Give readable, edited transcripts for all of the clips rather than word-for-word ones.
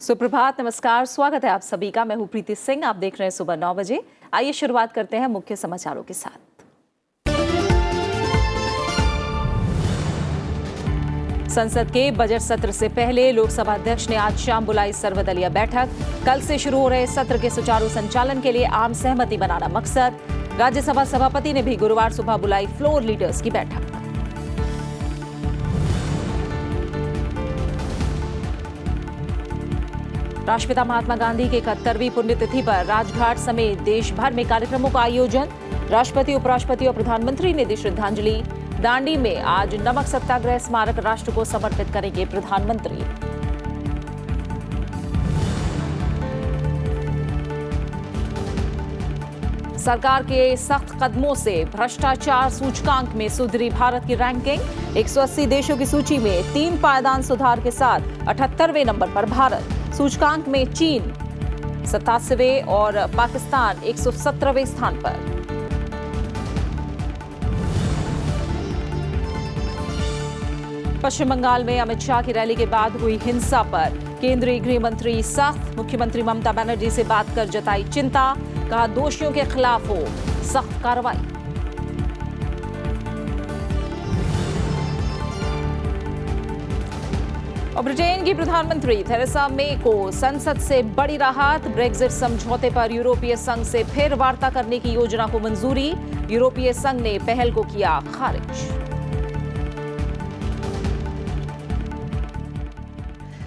सुप्रभात, नमस्कार, स्वागत है आप सभी का। मैं हूं प्रीति सिंह। आप देख रहे हैं सुबह 9 बजे। आइए शुरुआत करते हैं मुख्य समाचारों के साथ। संसद के बजट सत्र से पहले लोकसभा अध्यक्ष ने आज शाम बुलाई सर्वदलीय बैठक। कल से शुरू हो रहे सत्र के सुचारू संचालन के लिए आम सहमति बनाना मकसद। राज्यसभा सभापति ने भी गुरुवार सुबह बुलाई फ्लोर लीडर्स की बैठक। राष्ट्रपिता महात्मा गांधी की 71वीं पुण्यतिथि पर राजघाट समेत देश भर में कार्यक्रमों का आयोजन। राष्ट्रपति, उपराष्ट्रपति और प्रधानमंत्री ने दी श्रद्धांजलि। दांडी में आज नमक सत्याग्रह स्मारक राष्ट्र को समर्पित करेंगे प्रधानमंत्री। सरकार के सख्त कदमों से भ्रष्टाचार सूचकांक में सुधरी भारत की रैंकिंग। 180 देशों की सूची में 3 पायदान सुधार के साथ 78वें नंबर पर भारत। सूचकांक में चीन 87वें और पाकिस्तान 117वें स्थान पर। पश्चिम बंगाल में अमित शाह की रैली के बाद हुई हिंसा पर केंद्रीय गृह मंत्री सख्त। मुख्यमंत्री ममता बनर्जी से बात कर जताई चिंता। कहा दोषियों के खिलाफ हो सख्त कार्रवाई। और ब्रिटेन की प्रधानमंत्री थेरेसा मे को संसद से बड़ी राहत। ब्रेक्जिट समझौते पर यूरोपीय संघ से फिर वार्ता करने की योजना को मंजूरी। यूरोपीय संघ ने पहल को किया खारिज।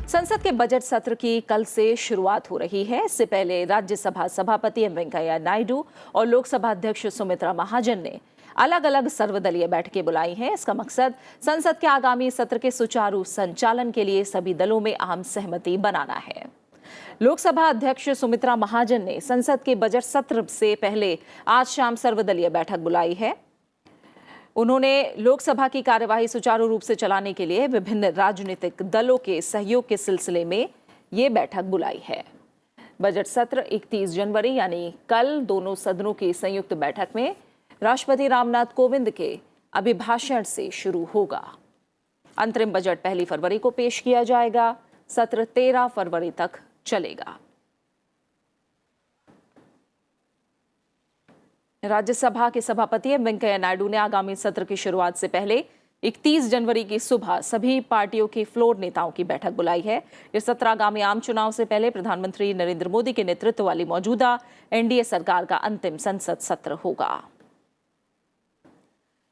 संसद के बजट सत्र की कल से शुरुआत हो रही है। इससे पहले राज्यसभा सभापति एम वेंकैया नायडू और लोकसभा अध्यक्ष सुमित्रा महाजन ने अलग अलग सर्वदलीय बैठकें बुलाई हैं। इसका मकसद संसद के आगामी सत्र के सुचारू संचालन के लिए सभी दलों में आम सहमति बनाना है। लोकसभा अध्यक्ष सुमित्रा महाजन ने संसद के बजट सत्र से पहले आज शाम सर्वदलीय बैठक बुलाई है। उन्होंने लोकसभा की कार्यवाही सुचारू रूप से चलाने के लिए विभिन्न राजनीतिक दलों के सहयोग के सिलसिले में ये बैठक बुलाई है। बजट सत्र 31 जनवरी यानी कल दोनों सदनों की संयुक्त बैठक में राष्ट्रपति रामनाथ कोविंद के अभिभाषण से शुरू होगा। अंतरिम बजट 1 फरवरी को पेश किया जाएगा। सत्र 13 फरवरी तक चलेगा। राज्यसभा के सभापति एम वेंकैया नायडू ने आगामी सत्र की शुरुआत से पहले 31 जनवरी की सुबह सभी पार्टियों के फ्लोर नेताओं की बैठक बुलाई है। यह सत्र आगामी आम चुनाव से पहले प्रधानमंत्री नरेंद्र मोदी के नेतृत्व वाली मौजूदा एनडीए सरकार का अंतिम संसद सत्र होगा।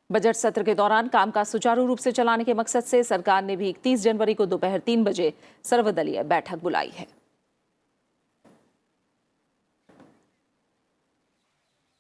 बजट सत्र के दौरान कामकाज सुचारू रूप से चलाने के मकसद से सरकार ने भी 31 जनवरी को दोपहर 3 बजे सर्वदलीय बैठक बुलाई है।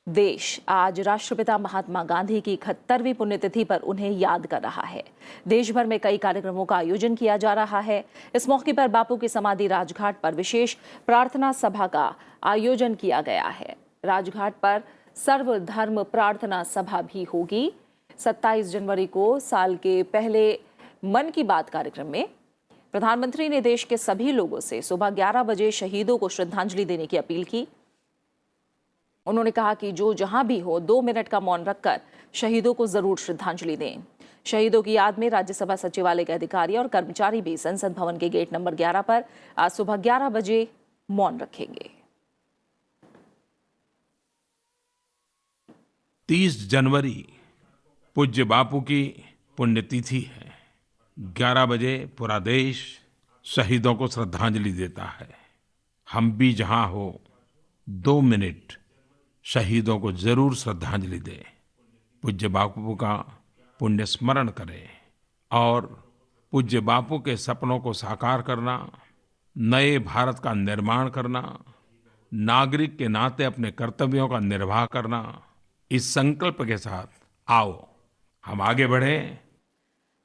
देश आज राष्ट्रपिता महात्मा गांधी की 71वीं पुण्यतिथि पर उन्हें याद कर रहा है। देश भर में कई कार्यक्रमों का आयोजन किया जा रहा है। इस मौके पर बापू की समाधि राजघाट पर विशेष प्रार्थना सभा का आयोजन किया गया है। राजघाट पर सर्वधर्म प्रार्थना सभा भी होगी। 27 जनवरी को साल के पहले मन की बात कार्यक्रम में प्रधानमंत्री ने देश के सभी लोगों से सुबह 11 बजे शहीदों को श्रद्धांजलि देने की अपील की। उन्होंने कहा कि जो जहां भी हो 2 मिनट का मौन रखकर शहीदों को जरूर श्रद्धांजलि दें। शहीदों की याद में राज्यसभा सचिवालय के अधिकारी और कर्मचारी भी संसद भवन के गेट नंबर 11 पर आज सुबह 11 बजे मौन रखेंगे। 30 जनवरी पूज्य बापू की पुण्यतिथि है। 11 बजे पूरा देश शहीदों को श्रद्धांजलि देता है। हम भी जहां हो 2 मिनट शहीदों को जरूर श्रद्धांजलि दें, पूज्य बापू का पुण्य स्मरण करें और पूज्य बापू के सपनों को साकार करना, नए भारत का निर्माण करना, नागरिक के नाते अपने कर्तव्यों का निर्वाह करना, इस संकल्प के साथ आओ हम आगे बढ़ें।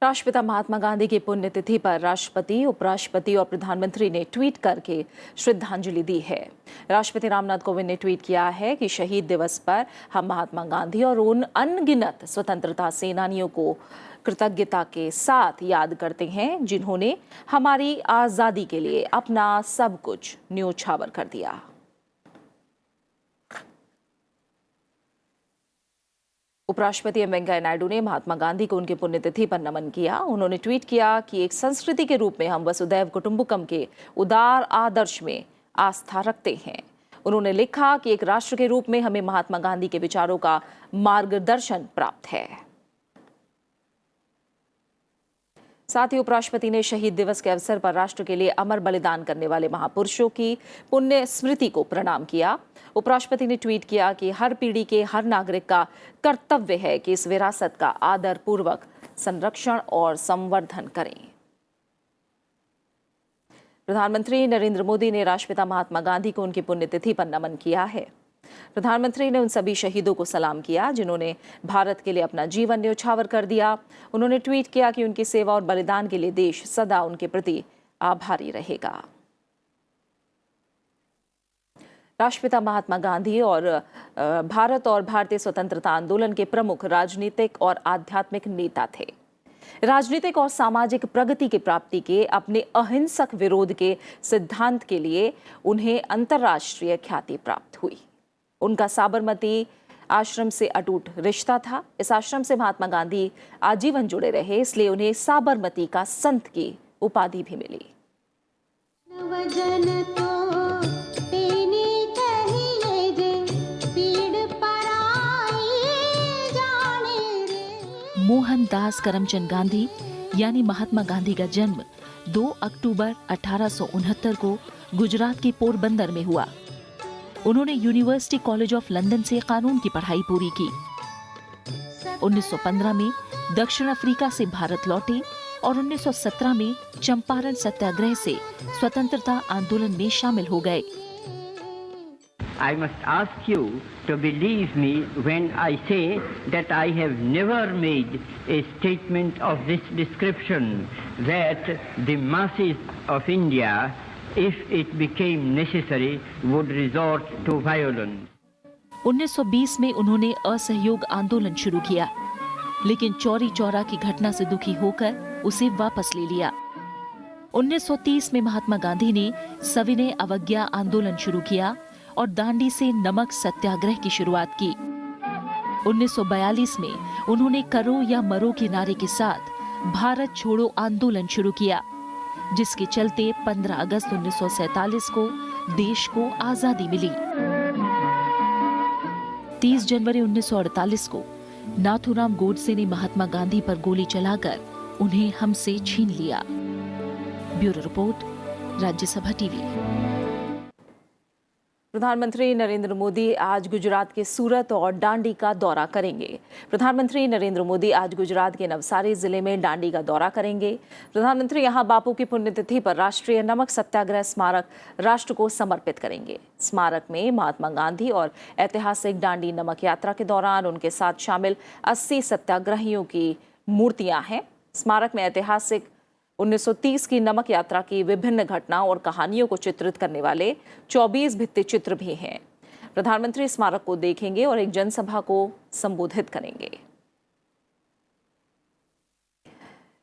राष्ट्रपिता महात्मा गांधी की पुण्यतिथि पर राष्ट्रपति, उपराष्ट्रपति और प्रधानमंत्री ने ट्वीट करके श्रद्धांजलि दी है। राष्ट्रपति रामनाथ कोविंद ने ट्वीट किया है कि शहीद दिवस पर हम महात्मा गांधी और उन अनगिनत स्वतंत्रता सेनानियों को कृतज्ञता के साथ याद करते हैं जिन्होंने हमारी आजादी के लिए अपना सब कुछ न्योछावर कर दिया। उपराष्ट्रपति एम वेंकैया नायडू ने महात्मा गांधी को उनकी पुण्यतिथि पर नमन किया। उन्होंने ट्वीट किया कि एक संस्कृति के रूप में हम वसुधैव कुटुंबकम के उदार आदर्श में आस्था रखते हैं। उन्होंने लिखा कि एक राष्ट्र के रूप में हमें महात्मा गांधी के विचारों का मार्गदर्शन प्राप्त है। साथ ही उपराष्ट्रपति ने शहीद दिवस के अवसर पर राष्ट्र के लिए अमर बलिदान करने वाले महापुरुषों की पुण्य स्मृति को प्रणाम किया। उपराष्ट्रपति ने ट्वीट किया कि हर पीढ़ी के हर नागरिक का कर्तव्य है कि इस विरासत का आदर पूर्वक संरक्षण और संवर्धन करें। प्रधानमंत्री नरेंद्र मोदी ने राष्ट्रपिता महात्मा गांधी को उनकी पुण्यतिथि पर नमन किया है। प्रधानमंत्री ने उन सभी शहीदों को सलाम किया जिन्होंने भारत के लिए अपना जीवन न्यौछावर कर दिया। उन्होंने ट्वीट किया कि उनकी सेवा और बलिदान के लिए देश सदा उनके प्रति आभारी रहेगा। राष्ट्रपिता महात्मा गांधी और भारत और भारतीय स्वतंत्रता आंदोलन के प्रमुख राजनीतिक और आध्यात्मिक नेता थे। राजनीतिक और सामाजिक प्रगति की प्राप्ति के अपने अहिंसक विरोध के सिद्धांत के लिए उन्हें अंतर्राष्ट्रीय ख्याति प्राप्त हुई। उनका साबरमती आश्रम से अटूट रिश्ता था। इस आश्रम से महात्मा गांधी आजीवन जुड़े रहे, इसलिए उन्हें साबरमती का संत की उपाधि भी मिली। मोहनदास करमचंद गांधी यानी महात्मा गांधी का जन्म 2 अक्टूबर 1869 को गुजरात के पोरबंदर में हुआ। उन्होंने यूनिवर्सिटी कॉलेज ऑफ लंदन से कानून की पढ़ाई पूरी की। 1915 में दक्षिण अफ्रीका से भारत लौटे और 1917 में चंपारण सत्याग्रह से स्वतंत्रता आंदोलन में शामिल हो गए। I must ask you to believe me when I say that I have never made a statement of this description, that the masses of India, if it became necessary, would resort to violence. 1920 में उन्होंने असहयोग आंदोलन शुरू किया, लेकिन चौरी चौरा की घटना से दुखी होकर उसे वापस ले लिया। 1930 में महात्मा गांधी ने सविनय अवज्ञा आंदोलन शुरू किया और दांडी से नमक सत्याग्रह की शुरुआत की। 1942 में उन्होंने करो या मरो के नारे के साथ भारत छोड़ो आंदोलन शुरू किया, जिसके चलते 15 अगस्त 1947 को देश को आजादी मिली। 30 जनवरी 1948 को नाथूराम गोडसे ने महात्मा गांधी पर गोली चलाकर उन्हें हमसे छीन लिया। Bureau report, Rajya Sabha TV. प्रधानमंत्री नरेंद्र मोदी आज गुजरात के सूरत और डांडी का दौरा करेंगे। प्रधानमंत्री नरेंद्र मोदी आज गुजरात के नवसारी जिले में डांडी का दौरा करेंगे। प्रधानमंत्री यहां बापू की पुण्यतिथि पर राष्ट्रीय नमक सत्याग्रह स्मारक राष्ट्र को समर्पित करेंगे। स्मारक में महात्मा गांधी और ऐतिहासिक डांडी नमक यात्रा के दौरान उनके साथ शामिल 80 सत्याग्रहियों की मूर्तियां हैं। स्मारक में ऐतिहासिक 1930 की नमक यात्रा की विभिन्न घटनाओं और कहानियों को चित्रित करने वाले 24 भित्ति चित्र भी हैं। प्रधानमंत्री स्मारक को देखेंगे और एक जनसभा को संबोधित करेंगे।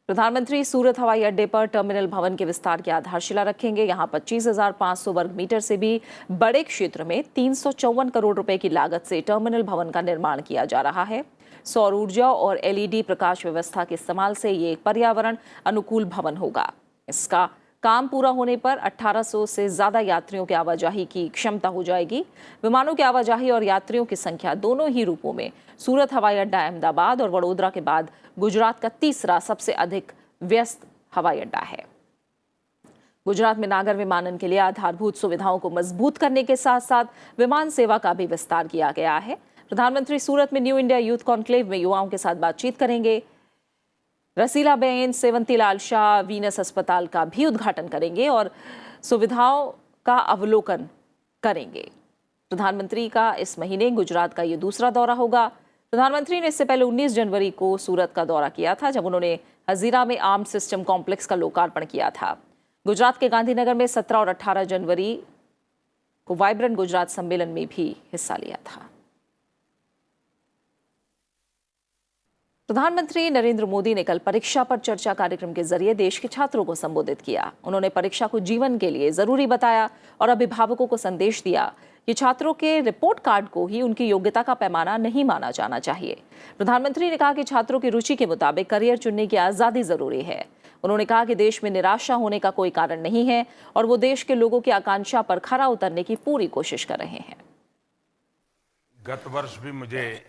प्रधानमंत्री सूरत हवाई अड्डे पर टर्मिनल भवन के विस्तार की आधारशिला रखेंगे। यहां 25,500 वर्ग मीटर से भी बड़े क्षेत्र में 354 करोड़ रुपए की लागत से टर्मिनल भवन का निर्माण किया जा रहा है। सौर ऊर्जा और LED प्रकाश व्यवस्था के इस्तेमाल से ये एक पर्यावरण अनुकूल भवन होगा। इसका काम पूरा होने पर 1800 से ज्यादा यात्रियों की आवाजाही की क्षमता हो जाएगी। विमानों की आवाजाही और यात्रियों की संख्या दोनों ही रूपों में सूरत हवाई अड्डा अहमदाबाद और वडोदरा के बाद गुजरात का तीसरा सबसे अधिक व्यस्त हवाई अड्डा है। गुजरात में नागर विमानन के लिए आधारभूत सुविधाओं को मजबूत करने के साथ साथ विमान सेवा का भी विस्तार किया गया है। प्रधानमंत्री सूरत में न्यू इंडिया यूथ कॉन्क्लेव में युवाओं के साथ बातचीत करेंगे। रसीलाबेन सेवंतीलाल शाह वीनस अस्पताल का भी उद्घाटन करेंगे और सुविधाओं का अवलोकन करेंगे। प्रधानमंत्री का इस महीने गुजरात का ये दूसरा दौरा होगा। प्रधानमंत्री ने इससे पहले 19 जनवरी को सूरत का दौरा किया था, जब उन्होंने हजीरा में आर्म्ड सिस्टम कॉम्प्लेक्स का लोकार्पण किया था। गुजरात के गांधीनगर में 17 और 18 जनवरी को वाइब्रेंट गुजरात सम्मेलन में भी हिस्सा लिया था। प्रधानमंत्री नरेंद्र मोदी ने कल परीक्षा पर चर्चा कार्यक्रम के जरिए देश के छात्रों को संबोधित किया। उन्होंने परीक्षा को जीवन के लिए जरूरी बताया और अभिभावकों को संदेश दिया कि छात्रों के रिपोर्ट कार्ड को ही उनकी योग्यता का पैमाना नहीं माना जाना चाहिए। प्रधानमंत्री ने कहा कि छात्रों की रुचि के मुताबिक करियर चुनने की आजादी जरूरी है। उन्होंने कहा कि देश में निराशा होने का कोई कारण नहीं है और वो देश के लोगों की आकांक्षा पर खरा उतरने की पूरी कोशिश कर रहे हैं। गत वर्ष भी मुझे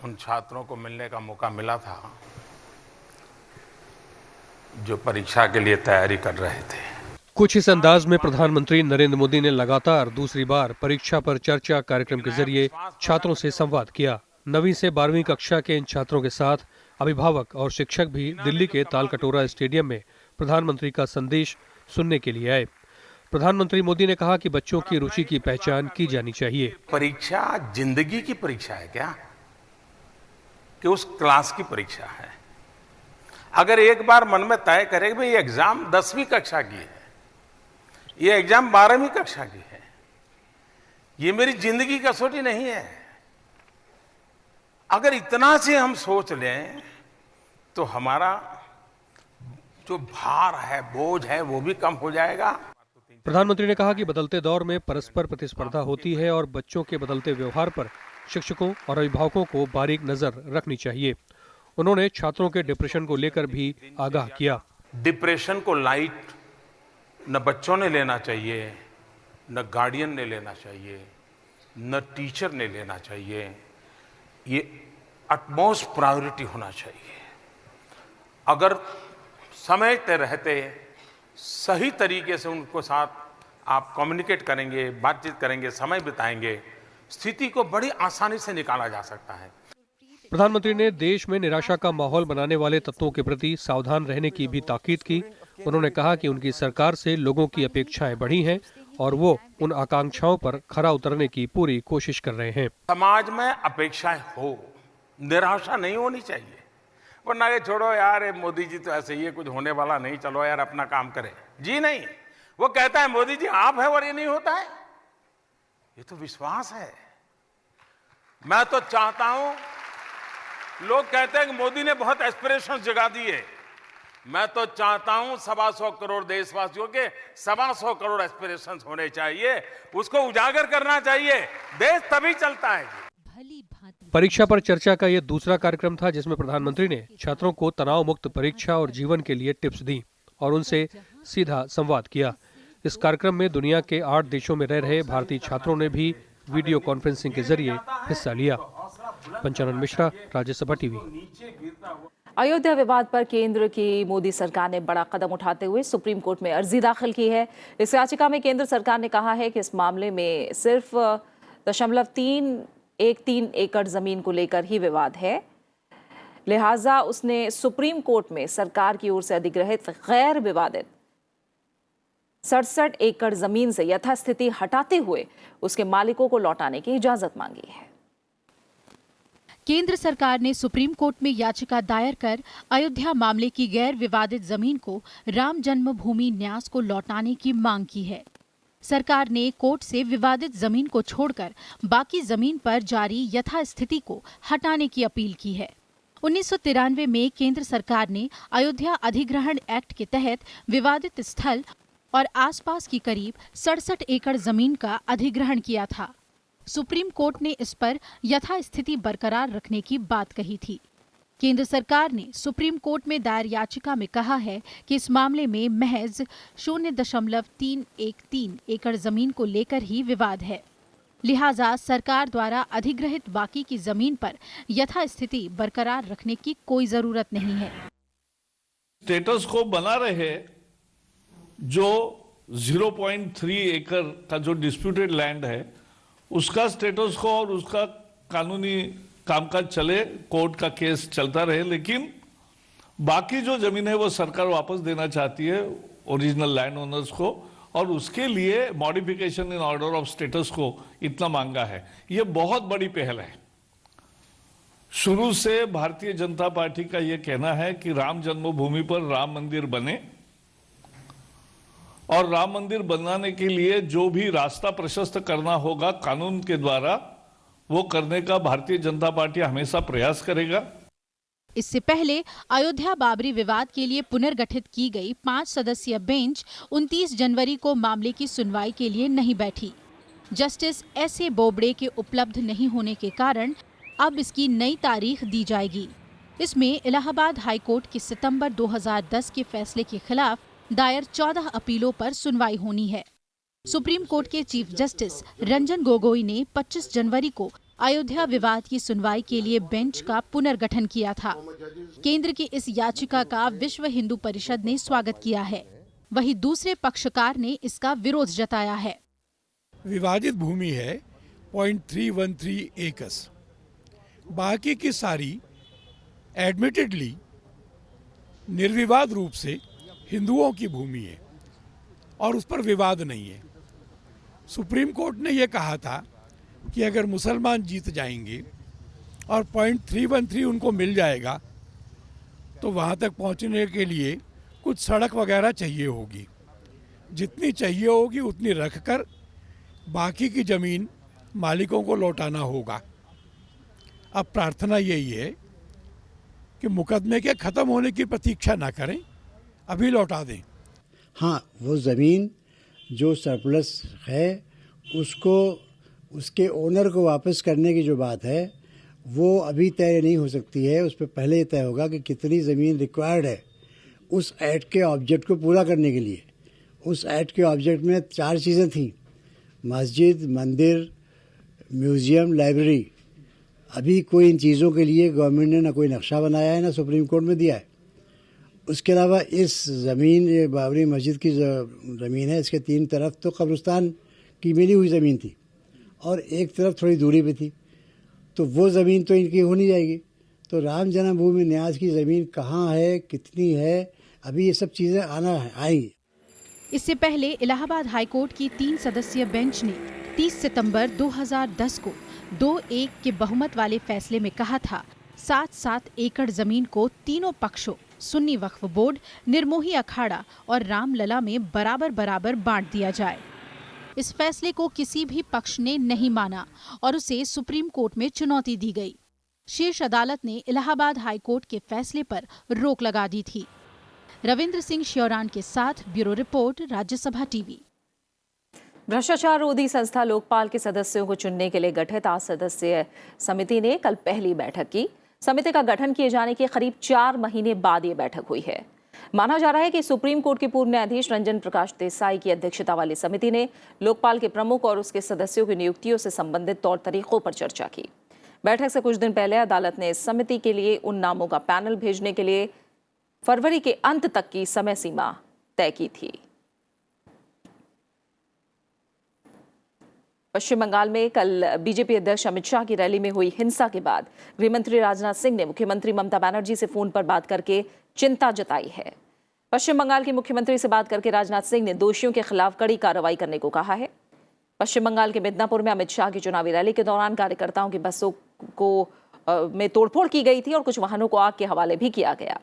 उन छात्रों को मिलने का मौका मिला था जो परीक्षा के लिए तैयारी कर रहे थे। कुछ इस अंदाज में प्रधानमंत्री नरेंद्र मोदी ने लगातार दूसरी बार परीक्षा पर चर्चा कार्यक्रम के जरिए छात्रों से संवाद किया। 9वीं से 12वीं कक्षा के इन छात्रों के साथ अभिभावक और शिक्षक भी दिल्ली के तालकटोरा स्टेडियम में प्रधानमंत्री का संदेश सुनने के लिए आए। प्रधानमंत्री मोदी ने कहा कि बच्चों की रुचि की पहचान की जानी चाहिए। परीक्षा जिंदगी की परीक्षा है क्या, कि उस क्लास की परीक्षा है? अगर एक बार मन में तय करे भाई ये एग्जाम 10वीं कक्षा की है, ये एग्जाम 12वीं कक्षा की है, ये मेरी जिंदगी का कसौटी नहीं है, अगर इतना से हम सोच लें तो हमारा जो भार है, बोझ है, वो भी कम हो जाएगा। प्रधानमंत्री ने कहा कि बदलते दौर में परस्पर प्रतिस्पर्धा होती है और बच्चों के बदलते व्यवहार पर शिक्षकों और अभिभावकों को बारीक नजर रखनी चाहिए। उन्होंने छात्रों के डिप्रेशन को लेकर भी आगाह किया। डिप्रेशन को लाइट न बच्चों ने लेना चाहिए, न गार्डियन ने लेना चाहिए, न टीचर ने लेना चाहिए। ये अटमोस्ट प्रायोरिटी होना चाहिए। अगर समझते रहते सही तरीके से उनको साथ आप कम्युनिकेट करेंगे, बातचीत करेंगे, समय बिताएंगे, स्थिति को बड़ी आसानी से निकाला जा सकता है। प्रधानमंत्री ने देश में निराशा का माहौल बनाने वाले तत्वों के प्रति सावधान रहने की भी ताकीद की। उन्होंने कहा कि उनकी सरकार से लोगों की अपेक्षाएं बढ़ी हैं और वो उन आकांक्षाओं पर खरा उतरने की पूरी कोशिश कर रहे हैं। समाज में अपेक्षाएं हो, निराशा नहीं होनी चाहिए। वरना ये छोड़ो यार, ये मोदी जी तो ऐसे ही है, कुछ होने वाला नहीं, चलो यार अपना काम करें। जी नहीं, वो कहता है मोदी जी आप है और ये नहीं होता है। ये तो विश्वास है। मैं तो चाहता हूं, लोग कहते हैं कि मोदी ने बहुत एस्पिरेशंस जगा दिए। मैं तो चाहता हूं 125 करोड़ देशवासियों के 125 करोड़ एस्पिरेशंस होने चाहिए, उसको उजागर करना चाहिए, देश तभी चलता है। परीक्षा पर चर्चा का ये दूसरा कार्यक्रम था जिसमें प्रधानमंत्री ने छात्रों को तनाव मुक्त परीक्षा और जीवन के लिए टिप्स दी और उनसे सीधा संवाद किया। इस कार्यक्रम में दुनिया के 8 देशों में रह रहे भारतीय छात्रों ने भी वीडियो कॉन्फ्रेंसिंग के जरिए हिस्सा लिया। पंचानन मिश्रा, राज्यसभा टीवी। अयोध्या विवाद पर केंद्र की मोदी सरकार ने बड़ा कदम उठाते हुए सुप्रीम कोर्ट में अर्जी दाखिल की है। इस याचिका में केंद्र सरकार ने कहा है कि इस मामले में सिर्फ 0.313 एकड़ जमीन को लेकर ही विवाद है, लिहाजा उसने सुप्रीम कोर्ट में सरकार की ओर से अधिग्रहित गैर विवादित 67 एकड़ जमीन से यथास्थिति हटाते हुए उसके मालिकों को लौटाने की इजाजत मांगी है। केंद्र सरकार ने सुप्रीम कोर्ट में याचिका दायर कर अयोध्या मामले की गैर विवादित जमीन को राम जन्मभूमि न्यास को लौटाने की मांग की है। सरकार ने कोर्ट से विवादित जमीन को छोड़कर बाकी जमीन पर जारी यथास्थिति को हटाने की अपील की है। 1993 में केंद्र सरकार ने अयोध्या अधिग्रहण एक्ट के तहत विवादित स्थल और आसपास की करीब 67 एकड़ जमीन का अधिग्रहण किया था। सुप्रीम कोर्ट ने इस पर यथास्थिति बरकरार रखने की बात कही थी। केंद्र सरकार ने सुप्रीम कोर्ट में दायर याचिका में कहा है कि इस मामले में महज 0.313 एकड़ जमीन को लेकर ही विवाद है, लिहाजा सरकार द्वारा अधिग्रहित बाकी की जमीन पर यथास्थिति बरकरार रखने की कोई जरूरत नहीं है। स्टेटस को बना रहे जो 0.3 एकड़ का जो डिस्प्यूटेड लैंड है उसका स्टेटस को और उसका कानूनी कामकाज चले, कोर्ट का केस चलता रहे, लेकिन बाकी जो जमीन है वो सरकार वापस देना चाहती है ओरिजिनल लैंड ओनर्स को, और उसके लिए modification in order of status को इतना मांगा है। ये बहुत बड़ी पहल है। शुरू से भारतीय जनता पार्टी का ये कहना है कि राम जन्मभूमि पर राम मंदिर बने और राम मंदिर बनाने के लिए जो भी रास्ता प्रशस्त करना होगा कानून के द्वारा वो करने का भारतीय जनता पार्टी हमेशा प्रयास करेगा। इससे पहले अयोध्या बाबरी विवाद के लिए पुनर्गठित की गई 5 सदस्यीय बेंच 29 जनवरी को मामले की सुनवाई के लिए नहीं बैठी। जस्टिस एस.ए. बोबड़े के उपलब्ध नहीं होने के कारण अब इसकी नई तारीख दी जाएगी। इसमें इलाहाबाद हाईकोर्ट के सितंबर 2010 के फैसले के खिलाफ दायर 14 अपीलों पर सुनवाई होनी है। सुप्रीम कोर्ट के चीफ जस्टिस रंजन गोगोई ने 25 जनवरी को अयोध्या विवाद की सुनवाई के लिए बेंच का पुनर्गठन किया था। केंद्र की इस याचिका का विश्व हिंदू परिषद ने स्वागत किया है। वहीं दूसरे पक्षकार ने इसका विरोध जताया है। विवादित भूमि है 0.313 एकड़, बाकी की सारी एडमिटेडली निर्विवाद रूप से हिंदुओं की भूमि है और उस पर विवाद नहीं है। सुप्रीम कोर्ट ने यह कहा था कि अगर मुसलमान जीत जाएंगे और 0.313 उनको मिल जाएगा तो वहाँ तक पहुँचने के लिए कुछ सड़क वगैरह चाहिए होगी। जितनी चाहिए होगी उतनी रखकर बाकी की ज़मीन मालिकों को लौटाना होगा। अब प्रार्थना यही है कि मुकदमे के ख़त्म होने की प्रतीक्षा ना करें, अभी लौटा दें। हाँ, वो ज़मीन जो सरप्लस है उसको उसके ओनर को वापस करने की जो बात है वो अभी तय नहीं हो सकती है। उस पर पहले ये तय होगा कि कितनी ज़मीन रिक्वायर्ड है उस एक्ट के ऑब्जेक्ट को पूरा करने के लिए। उस एक्ट के ऑब्जेक्ट में 4 चीज़ें थीं: मस्जिद, मंदिर, म्यूज़ियम, लाइब्रेरी। अभी कोई इन चीज़ों के लिए गवर्नमेंट ने ना कोई नक्शा बनाया है ना सुप्रीम कोर्ट में दिया है। उसके अलावा इस ज़मीन, ये बाबरी मस्जिद की ज़मीन है, इसके 3 तरफ तो कब्रिस्तान की मिली हुई ज़मीन थी और एक तरफ थोड़ी दूरी पे थी, तो वो ज़मीन तो इनकी हो नहीं जाएगी। तो राम जन्मभूमि न्यास की ज़मीन कहाँ है, कितनी है, अभी ये सब चीज़ें आएंगी। इससे पहले इलाहाबाद हाईकोर्ट की 3 सदस्यीय बेंच ने 30 सितंबर 2010 को 2-1 के बहुमत वाले फैसले में कहा था 7-7 एकड़ जमीन को तीनों पक्षों सुन्नी वक्फ बोर्ड, निर्मोही अखाड़ा और रामलला में बराबर बराबर बांट दिया जाए। इस फैसले को किसी भी पक्ष ने नहीं माना और उसे सुप्रीम कोर्ट में चुनौती दी गई। शीर्ष अदालत ने इलाहाबाद हाईकोर्ट के फैसले पर रोक लगा दी थी। रविंद्र सिंह श्योरान के साथ ब्यूरो रिपोर्ट, राज्यसभा टीवी। भ्रष्टाचार रोधी संस्था लोकपाल के सदस्यों को चुनने के लिए गठित 8 सदस्यीय समिति ने कल पहली बैठक की। समिति का गठन किए जाने के करीब 4 महीने बाद ये बैठक हुई है। माना जा रहा है कि सुप्रीम कोर्ट के पूर्व न्यायाधीश रंजन प्रकाश देसाई की अध्यक्षता वाली समिति ने लोकपाल के प्रमुख और उसके सदस्यों की नियुक्तियों से संबंधित तौर तरीकों पर चर्चा की। बैठक से कुछ दिन पहले अदालत ने इस समिति के लिए उन नामों का पैनल भेजने के लिए फरवरी के अंत तक की समय सीमा तय की थी। पश्चिम बंगाल में कल बीजेपी अध्यक्ष अमित शाह की रैली में हुई हिंसा के बाद गृहमंत्री राजनाथ सिंह ने मुख्यमंत्री ममता बनर्जी से फोन पर बात करके चिंता जताई है। पश्चिम बंगाल के मुख्यमंत्री से बात करके राजनाथ सिंह ने दोषियों के खिलाफ कड़ी कार्रवाई करने को कहा है। पश्चिम बंगाल के मिदनापुर में अमित शाह की चुनावी रैली के दौरान कार्यकर्ताओं की बसों को में तोड़फोड़ की गई थी और कुछ वाहनों को आग के हवाले भी किया गया।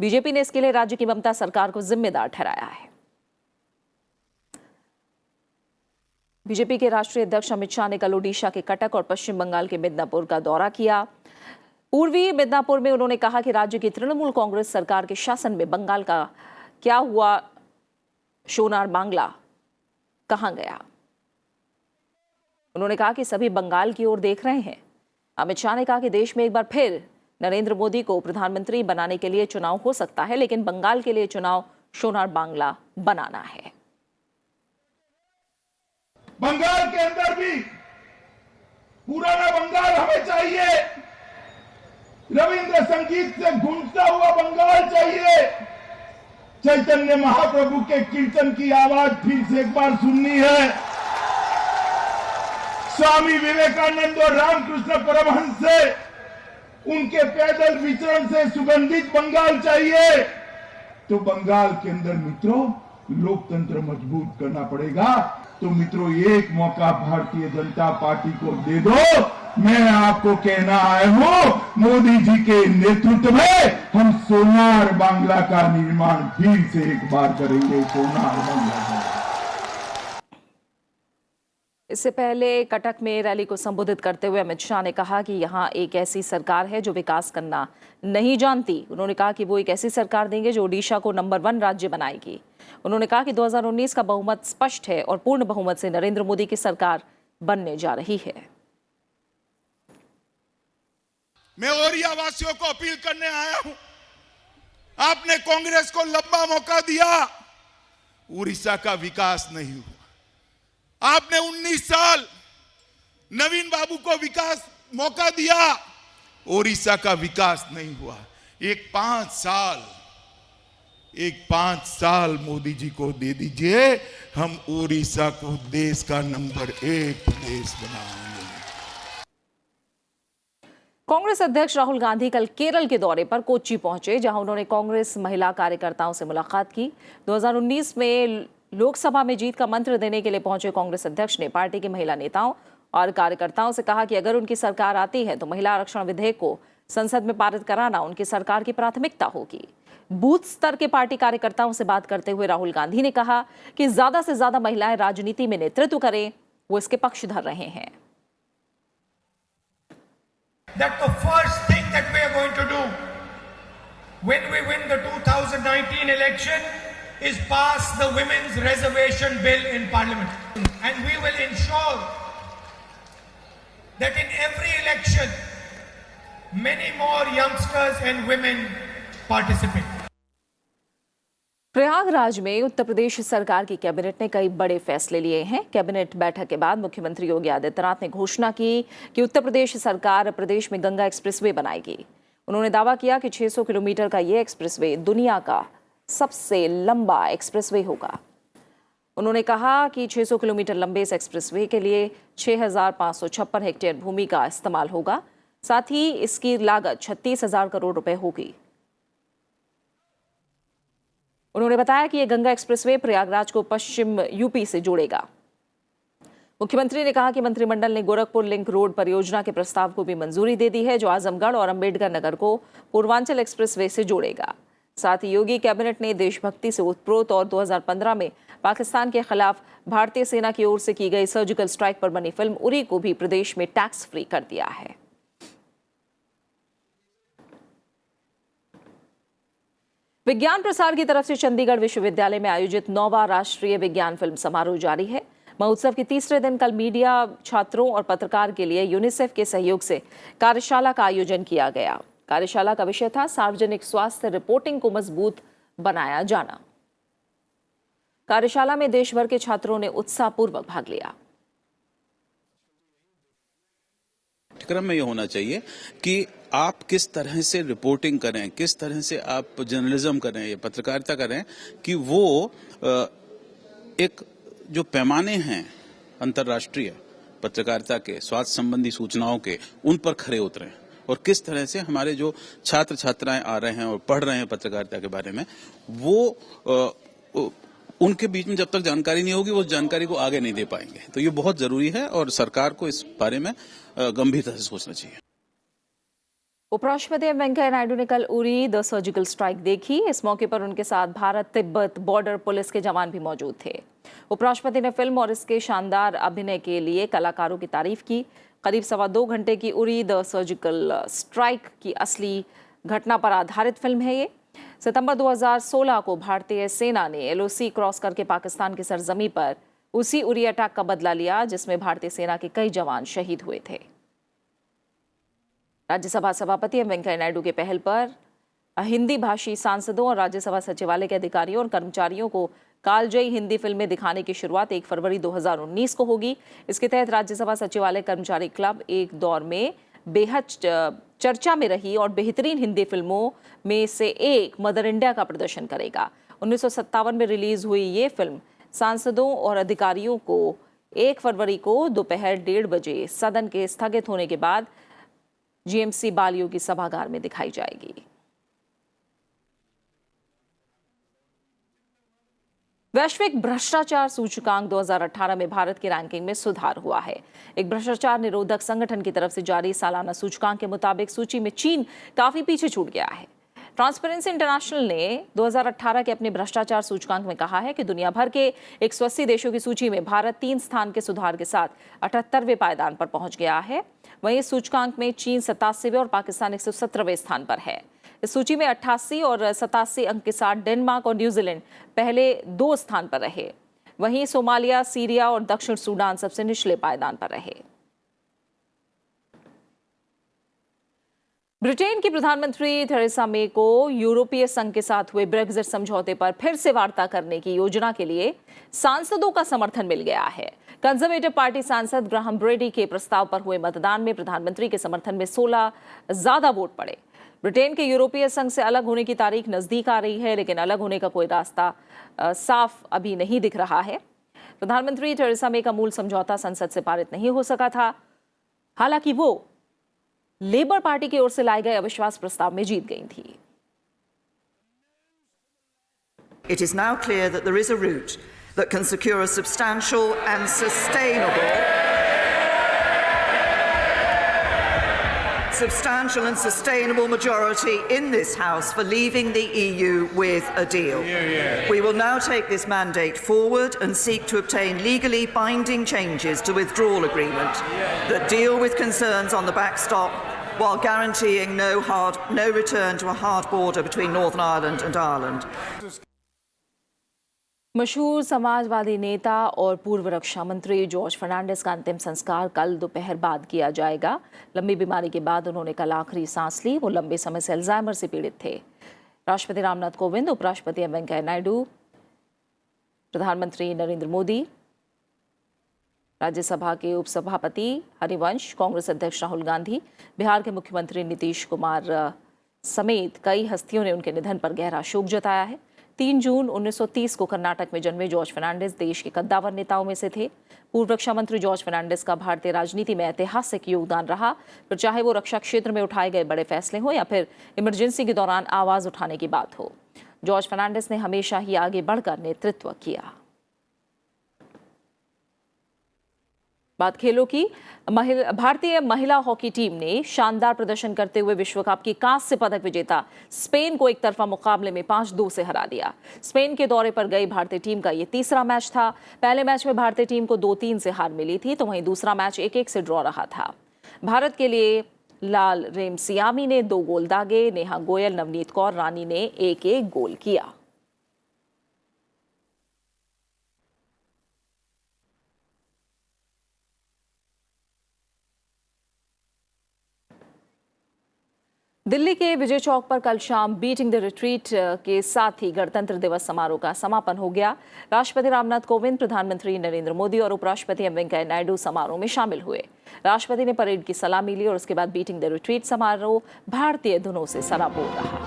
बीजेपी ने इसके लिए राज्य की ममता सरकार को जिम्मेदार ठहराया है। बीजेपी के राष्ट्रीय अध्यक्ष अमित शाह ने कल ओडिशा के कटक और पश्चिम बंगाल के मिदनापुर का दौरा किया। पूर्वी मिदनापुर में उन्होंने कहा कि राज्य की तृणमूल कांग्रेस सरकार के शासन में बंगाल का क्या हुआ, सोनार बांग्ला कहां गया। उन्होंने कहा कि सभी बंगाल की ओर देख रहे हैं। अमित शाह ने कहा कि देश में एक बार फिर नरेंद्र मोदी को प्रधानमंत्री बनाने के लिए चुनाव हो सकता है, लेकिन बंगाल के लिए चुनाव सोनार बांग्ला बनाना है। बंगाल के अंदर भी पुराना बंगाल हमें चाहिए। रविंद्र संगीत से गूंजता हुआ बंगाल चाहिए। चैतन्य महाप्रभु के कीर्तन की आवाज फिर से एक बार सुननी है। स्वामी विवेकानंद और रामकृष्ण परमहंस से उनके पैदल विचरण से सुगंधित बंगाल चाहिए। तो बंगाल के अंदर मित्रों लोकतंत्र मजबूत करना पड़ेगा। तो मित्रों एक मौका भारतीय जनता पार्टी को दे दो। मैं आपको कहना आया हूं, मोदी जी के नेतृत्व में हम सोनार बांग्ला का निर्माण फिर से एक बार करेंगे। सोनार बांग्ला। इससे पहले कटक में रैली को संबोधित करते हुए अमित शाह ने कहा कि यहाँ एक ऐसी सरकार है जो विकास करना नहीं जानती। उन्होंने कहा कि वो एक ऐसी सरकार देंगे जो ओडिशा को नंबर 1 राज्य बनाएगी। उन्होंने कहा कि 2019 का बहुमत स्पष्ट है और पूर्ण बहुमत से नरेंद्र मोदी की सरकार बनने जा रही है। मैं ओरिया वासियों को अपील करने आया हूं, आपने कांग्रेस को लंबा मौका दिया, उड़ीसा का विकास नहीं हुआ। आपने 19 साल नवीन बाबू को विकास मौका दिया, ओडिशा का विकास नहीं हुआ। एक 5 साल मोदी जी को दे दीजिए, हम ओडिशा को देश का नंबर 1 प्रदेश बनाएंगे। कांग्रेस अध्यक्ष राहुल गांधी कल केरल के दौरे पर कोच्चि पहुंचे, जहां उन्होंने कांग्रेस महिला कार्यकर्ताओं से मुलाकात की। 2019 में लोकसभा में जीत का मंत्र देने के लिए पहुंचे कांग्रेस अध्यक्ष ने पार्टी के महिला नेताओं और कार्यकर्ताओं से कहा कि अगर उनकी सरकार आती है तो महिला आरक्षण विधेयक को संसद में पारित कराना उनकी सरकार की प्राथमिकता होगी। बूथ स्तर के पार्टी कार्यकर्ताओं से बात करते हुए राहुल गांधी ने कहा कि ज्यादा से ज्यादा महिलाएं राजनीति में नेतृत्व करें, वो इसके पक्षधर रहे हैं। That the first thing that we are going to do when we win the 2019 election is pass the women's reservation bill in parliament, and we will ensure that in every election many more youngsters and women participate. Prayagraj में उत्तर प्रदेश सरकार की cabinet ने कई बड़े फैसले लिए हैं। Cabinet बैठक के बाद मुख्यमंत्री योगी आदित्यनाथ ने घोषणा की कि उत्तर प्रदेश सरकार प्रदेश में गंगा एक्सप्रेसवे बनाएगी। उन्होंने दावा किया कि 600 किलोमीटर का ये एक्सप्रेसवे दुनिया का सबसे लंबा एक्सप्रेसवे होगा। उन्होंने कहा कि 600 किलोमीटर लंबे इस एक्सप्रेसवे के लिए 6,556 हेक्टेयर भूमि का इस्तेमाल होगा। साथ ही इसकी लागत 36,000 करोड़ रुपए होगी। उन्होंने बताया कि यह गंगा एक्सप्रेसवे प्रयागराज को पश्चिम यूपी से जोड़ेगा। मुख्यमंत्री ने कहा कि मंत्रिमंडल ने गोरखपुर लिंक रोड परियोजना के प्रस्ताव को भी मंजूरी दे दी है, जो आजमगढ़ और अंबेडकर नगर को पूर्वांचल एक्सप्रेसवे से जोड़ेगा। साथ ही योगी कैबिनेट ने देशभक्ति से ओतप्रोत और 2015 में पाकिस्तान के खिलाफ भारतीय सेना की ओर से की गई सर्जिकल स्ट्राइक पर बनी फिल्म उरी को भी प्रदेश में टैक्स फ्री कर दिया है। विज्ञान प्रसार की तरफ से चंडीगढ़ विश्वविद्यालय में आयोजित 9वां राष्ट्रीय विज्ञान फिल्म समारोह जारी है। महोत्सव के तीसरे दिन कल मीडिया, छात्रों और पत्रकार के लिए यूनिसेफ के सहयोग से कार्यशाला का आयोजन किया गया। कार्यशाला का विषय था सार्वजनिक स्वास्थ्य रिपोर्टिंग को मजबूत बनाया जाना। कार्यशाला में देश भर के छात्रों ने उत्साहपूर्वक भाग लिया। पाठ्यक्रम में ये होना चाहिए कि आप किस तरह से रिपोर्टिंग करें, किस तरह से आप जर्नलिज्म करें या पत्रकारिता करें, कि वो एक जो पैमाने हैं अंतर्राष्ट्रीय पत्रकारिता के, स्वास्थ्य संबंधी सूचनाओं के, उन पर खरे उतरें। और किस तरह से हमारे जो छात्र छात्राएं आ रहे हैं और पढ़ रहे हैं पत्रकारिता के बारे में, वो उनके बीच में जब तक जानकारी नहीं होगी वो जानकारी को आगे नहीं दे पाएंगे। तो ये बहुत जरूरी है और सरकार को इस बारे में गंभीरता से सोचना चाहिए। उपराष्ट्रपति वेंकैया नायडू ने कल उरी द सर्जिकल स्ट्राइक देखी। इस मौके पर उनके साथ भारत तिब्बत बॉर्डर पुलिस के जवान भी मौजूद थे। उपराष्ट्रपति ने फिल्म और इसके शानदार अभिनय के लिए कलाकारों की तारीफ की। करीब 2.25 घंटे की उरी द सर्जिकल स्ट्राइक की असली घटना पर आधारित फिल्म है ये। सितंबर 2016 को भारतीय सेना ने एलओसी क्रॉस करके पाकिस्तान की सरजमी पर उसी उरी अटैक का बदला लिया, जिसमें भारतीय सेना के कई जवान शहीद हुए थे। राज्यसभा सभापति एम वेंकैया नायडू के पहल पर हिंदी भाषी सांसदों और राज्यसभा सचिवालय के अधिकारियों और कर्मचारियों को कालजयी हिंदी फिल्में दिखाने की शुरुआत 1 फरवरी 2019 को होगी। इसके तहत राज्यसभा सचिवालय कर्मचारी क्लब एक दौर में बेहद चर्चा में रही और बेहतरीन हिंदी फिल्मों में से एक मदर इंडिया का प्रदर्शन करेगा। 1957 में रिलीज हुई ये फिल्म सांसदों और अधिकारियों को 1 फरवरी को दोपहर 1:30 बजे सदन के स्थगित होने के बाद जीएमसी बालयोगी सभागार में दिखाई जाएगी। वैश्विक भ्रष्टाचार सूचकांक 2018 में भारत की रैंकिंग में सुधार हुआ है। एक भ्रष्टाचार निरोधक संगठन की तरफ से जारी सालाना सूचकांक के मुताबिक सूची में चीन काफी पीछे छूट गया है। ट्रांसपेरेंसी इंटरनेशनल ने 2018 के अपने भ्रष्टाचार सूचकांक में कहा है कि दुनिया भर के 180 देशों की सूची में भारत 3 स्थान के सुधार के साथ 78वें पायदान पर पहुंच गया है। वहीं इस सूचकांक में चीन 87वें और पाकिस्तान 117वें स्थान पर है। इस सूची में 88 और 87 अंक के साथ डेनमार्क और न्यूजीलैंड पहले 2 स्थान पर रहे। वहीं सोमालिया, सीरिया और दक्षिण सूडान सबसे निचले पायदान पर रहे। ब्रिटेन की प्रधानमंत्री थेरेसा मे को यूरोपीय संघ के साथ हुए ब्रेक्जिट समझौते पर फिर से वार्ता करने की योजना के लिए सांसदों का समर्थन मिल गया है। कंजर्वेटिव पार्टी सांसद ग्राहम ब्रेडी के प्रस्ताव पर हुए मतदान में प्रधानमंत्री के समर्थन में 16 ज्यादा वोट पड़े। ब्रिटेन के यूरोपीय संघ से अलग होने की तारीख नजदीक आ रही है, लेकिन अलग होने का कोई रास्ता साफ अभी नहीं दिख रहा है। प्रधानमंत्री थेरेसा मे का मूल समझौता संसद से पारित नहीं हो सका था। हालांकि वो लेबर पार्टी की ओर से लाए गए अविश्वास प्रस्ताव में जीत गई थी। It is now clear that there is a route that can secure a substantial and sustainable majority in this House for leaving the EU with a deal. We will now take this mandate forward and seek to obtain legally binding changes to withdrawal agreement that deal with concerns on the backstop while guaranteeing no return to a hard border between Northern Ireland and Ireland. मशहूर समाजवादी नेता और पूर्व रक्षा मंत्री George Fernandes का अंतिम संस्कार कल दोपहर बाद किया जाएगा। लंबी बीमारी के बाद उन्होंने कल आखिरी सांस ली। वो लंबे समय से अल्जाइमर से पीड़ित थे। राष्ट्रपति रामनाथ कोविंद, उपराष्ट्रपति एम वेंकैया नायडू, प्रधानमंत्री नरेंद्र मोदी, राज्यसभा के उपसभापति हरिवंश, कांग्रेस अध्यक्ष राहुल गांधी, बिहार के मुख्यमंत्री नीतीश कुमार समेत कई हस्तियों ने उनके निधन पर गहरा शोक जताया है। 3 जून 1930 को कर्नाटक में जन्मे जॉर्ज फर्नांडिस देश के कद्दावर नेताओं में से थे। पूर्व रक्षा मंत्री जॉर्ज फर्नांडिस का भारतीय राजनीति में ऐतिहासिक योगदान रहा, फिर चाहे वो रक्षा क्षेत्र में उठाए गए बड़े फैसले हो या फिर इमरजेंसी के दौरान आवाज उठाने की बात हो। जॉर्ज फर्नांडिस ने हमेशा ही आगे बढ़कर नेतृत्व किया। बात खेलों की। भारतीय महिला हॉकी टीम ने शानदार प्रदर्शन करते हुए विश्व कप की कांस्य पदक विजेता स्पेन को एक तरफा मुकाबले में 5-2 से हरा दिया। स्पेन के दौरे पर गई भारतीय टीम का ये तीसरा मैच था। पहले मैच में भारतीय टीम को 2-3 से हार मिली थी, तो वहीं दूसरा मैच 1-1 से ड्रॉ रहा था। भारत के लिए लाल रेमसियामी ने 2 गोल दागे। नेहा गोयल, नवनीत कौर रानी ने 1-1 गोल किया। दिल्ली के विजय चौक पर कल शाम बीटिंग द रिट्रीट के साथ ही गणतंत्र दिवस समारोह का समापन हो गया। राष्ट्रपति रामनाथ कोविंद, प्रधानमंत्री नरेंद्र मोदी और उपराष्ट्रपति एम वेंकैया नायडू समारोह में शामिल हुए। राष्ट्रपति ने परेड की सलामी ली और उसके बाद बीटिंग द रिट्रीट समारोह भारतीय धुनों से सराबोर रहा।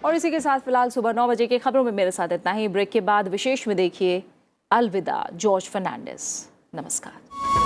और इसी के साथ फिलहाल सुबह 9 बजे की खबरों में मेरे साथ इतना ही। ब्रेक के बाद विशेष में देखिए अलविदा जॉर्ज फर्नांडिस। नमस्कार।